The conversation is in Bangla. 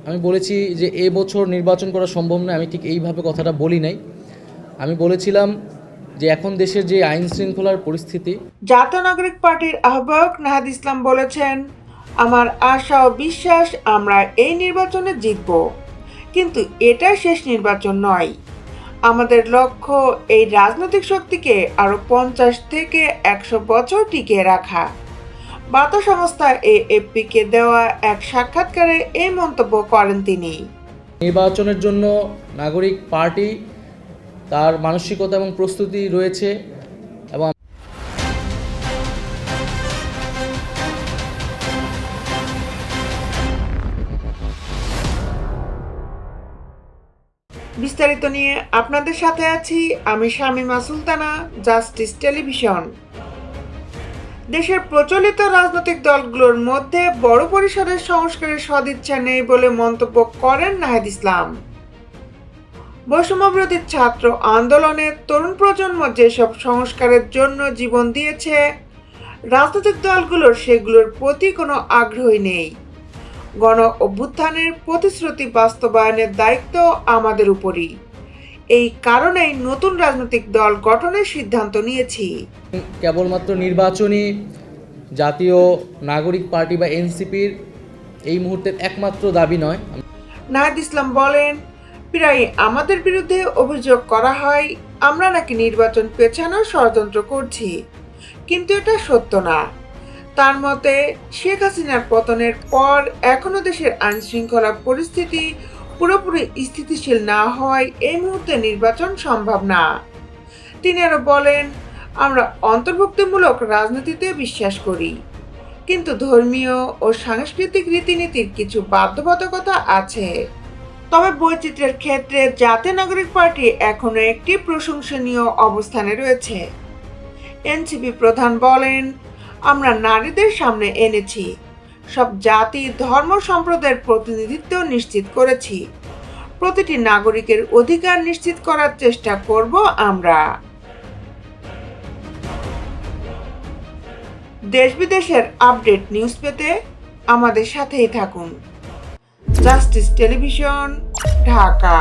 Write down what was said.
আমি বলেছি যে এবছর নির্বাচন করা সম্ভব নয়, আমি ঠিক এইভাবে কথাটা বলি নাই। আমি বলেছিলাম যে এখন দেশের যে আইন শৃঙ্খলার পরিস্থিতি। জাতীয় নাগরিক পার্টির আহ্বায়ক নাহাদ ইসলাম বলেছেন, আমার আশা ও বিশ্বাস আমরা এই নির্বাচনে জিতব, কিন্তু এটা শেষ নির্বাচন নয়। আমাদের লক্ষ্য এই রাজনৈতিক শক্তিকে আরো 50 থেকে 100 বছর টিকিয়ে রাখা। বার্তা সংস্থা এএফপিকে দেওয়া এক সাক্ষাৎকারে এই মন্তব্য করেন তিনি। নির্বাচনের জন্য নাগরিক পার্টি তার মানসিকতা এবং প্রস্তুতি রয়েছে এবং বিস্তারিত নিয়ে আপনাদের সাথে আছি আমি শামিমা সুলতানা, জাস্টিস টেলিভিশন। দেশের প্রচলিত রাজনৈতিক দলগুলোর মধ্যে বড় পরিসরের সংস্কারের সদিচ্ছা নেই বলে মন্তব্য করেন নাহিদ ইসলাম। বৈষম্যবিরোধী ছাত্র আন্দোলনের তরুণ প্রজন্ম যেসব সংস্কারের জন্য জীবন দিয়েছে, রাজনৈতিক দলগুলোর সেগুলোর প্রতি কোনো আগ্রহই নেই। গণ অভ্যুত্থানের প্রতিশ্রুতি বাস্তবায়নের দায়িত্ব আমাদের উপরই। এই কারণেই নতুন রাজনৈতিক দল গঠনের সিদ্ধান্ত নিয়েছি। কেবলমাত্র নির্বাচনী জাতীয় নাগরিক পার্টি বা এনসিপির এই মুহূর্তের একমাত্র দাবি নয়। নাহিদ ইসলাম বলেন, প্রায় আমাদের বিরুদ্ধে অভিযোগ করা হয় আমরা নাকি নির্বাচন পেছানোর ষড়যন্ত্র করছি, কিন্তু এটা সত্য না। তার মতে, শেখ হাসিনার পতনের পর এখনো দেশের আইন শৃঙ্খলা পরিস্থিতি পুরোপুরি স্থিতিশীল না হওয়ায় এই মুহূর্তে নির্বাচন সম্ভব না। তিনি আরো বলেন, আমরা অন্তর্ভুক্তিমূলক রাজনীতিতে বিশ্বাস করি, কিন্তু ধর্মীয় ও সাংস্কৃতিক রীতিনীতির কিছু বাধ্যবাধকতা আছে। তবে বৈচিত্র্যের ক্ষেত্রে জাতীয় নাগরিক পার্টি এখনো একটি প্রশংসনীয় অবস্থানে রয়েছে। এনসিপি প্রধান বলেন, আমরা নারীদের সামনে এনেছি, সব জাতি ধর্ম সম্প্রদায়ের প্রতিনিধিত্ব নিশ্চিত করেছি, প্রতিটি নাগরিকের অধিকার নিশ্চিত করার চেষ্টা করব আমরা। দেশ বিদেশের আপডেট নিউজ পেতে আমাদের সাথেই থাকুন। Justice television, Dhaka.